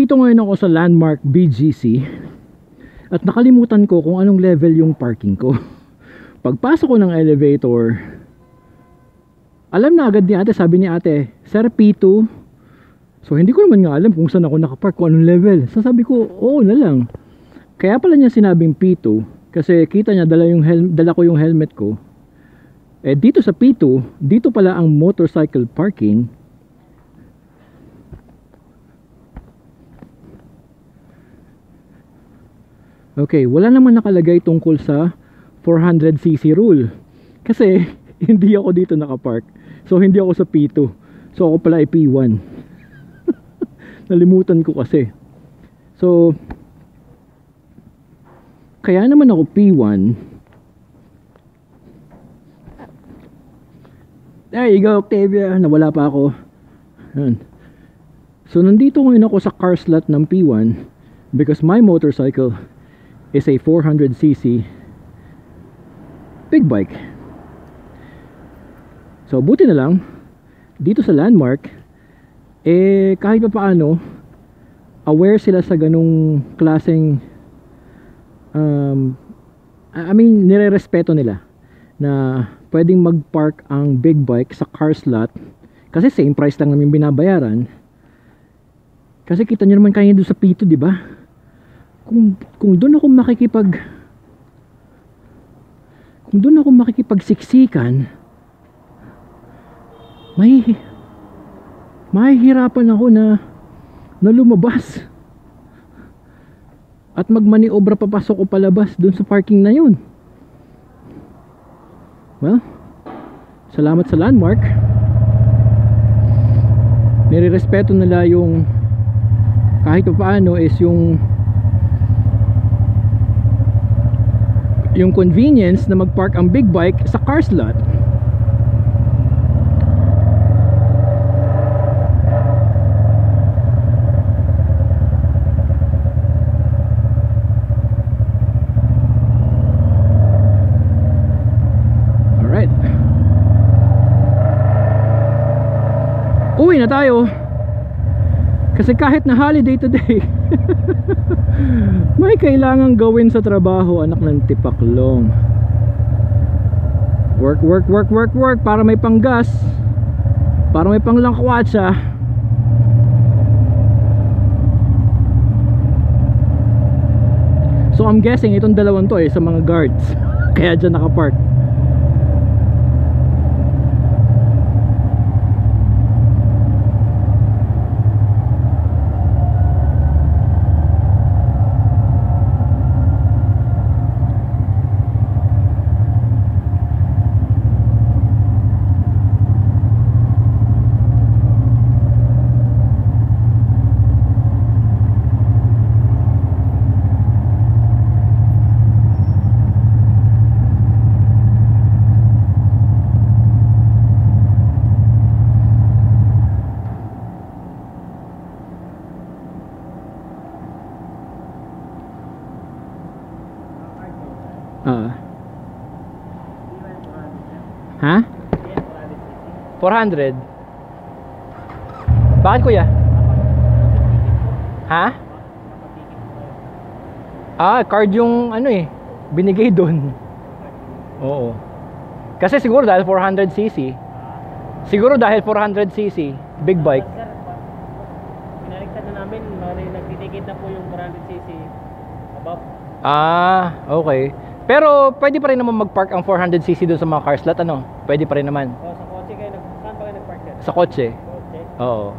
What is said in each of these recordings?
nandito ngayon ako sa Landmark BGC at nakalimutan ko kung anong level yung parking ko. Pagpasok ko ng elevator, alam na agad ni ate, sabi ni ate, Sir, P2. So hindi ko naman nga alam kung saan ako nakapark, kung anong level. So sabi ko, oo na lang. Kaya pala niya sinabing P2 kasi kita niya dala ko yung helmet ko. Eh dito sa P2, dito pala ang motorcycle parking. Okay, wala naman nakalagay tungkol sa 400cc rule. Kasi hindi ako dito nakapark. So hindi ako sa P2. So ako pala ay P1. Nalimutan ko kasi. So kaya naman ako P1. There you go, Octavia. Nawala pa ako. Yan. So nandito ngayon ako sa car slot ng P1 because my motorcycle is a 400cc big bike. So buti na lang dito sa Landmark eh kahit pa paano aware sila sa ganung klaseng I mean nire-respeto nila na pwedeng mag-park ang big bike sa car slot kasi same price lang namin binabayaran. Kasi kita nyo naman kanina doon sa P2, di ba? Kung doon ako makikipagsiksikan, mahihirapan ako na lumabas at magmaniobra papasok o palabas doon sa parking na yun. Well, salamat sa Landmark. Nirerespeto nila yung kahit pa paano is yung convenience na mag-park ang big bike sa car slot. Alright. Uwi na tayo. Kasi kahit na holiday today may kailangang gawin sa trabaho, anak ng tipaklong. Work para may panggas, para may panglangkwatsa. So I'm guessing itong dalawang to sa mga guards kaya dyan nakapark. Ha? 400? Bakit kuya? Ha? Card yung binigay doon. Oo. Kasi siguro dahil 400cc. Siguro dahil 400cc big bike. Pinaliktad na namin, nagtitikit na po yung 400cc above. Okay. Pero pwede pa rin naman mag-park ang 400cc doon sa mga car slot, Pwede pa rin naman. Sa kotse kayo, saan ba kayo nag-park yan? Sa kotse? Kotse? Oo.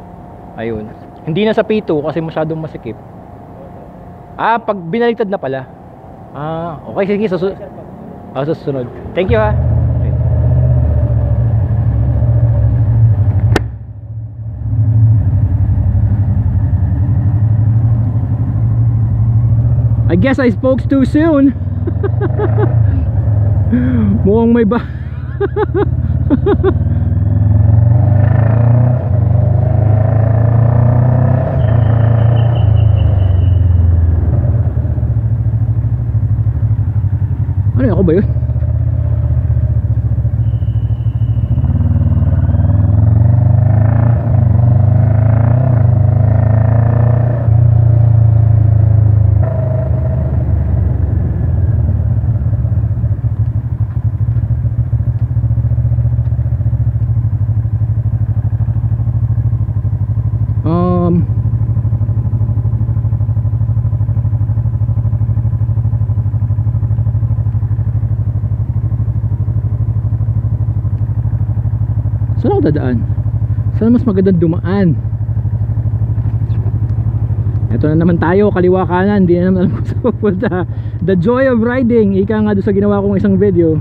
Ayun. Hindi na sa P2 kasi masyadong masikip. Pag binaliktad na pala. Okay, sige, susunod. Thank you ha. Okay. I guess I spoke too soon. Mukhang may ba ano ako ba yun? Saan ako dadaan? Saan mas magandang dumaan? Ito na naman tayo, kaliwa kanan. Hindi na naman alam kung saan pupunta. The joy of riding, ika nga doon sa ginawa kong isang video.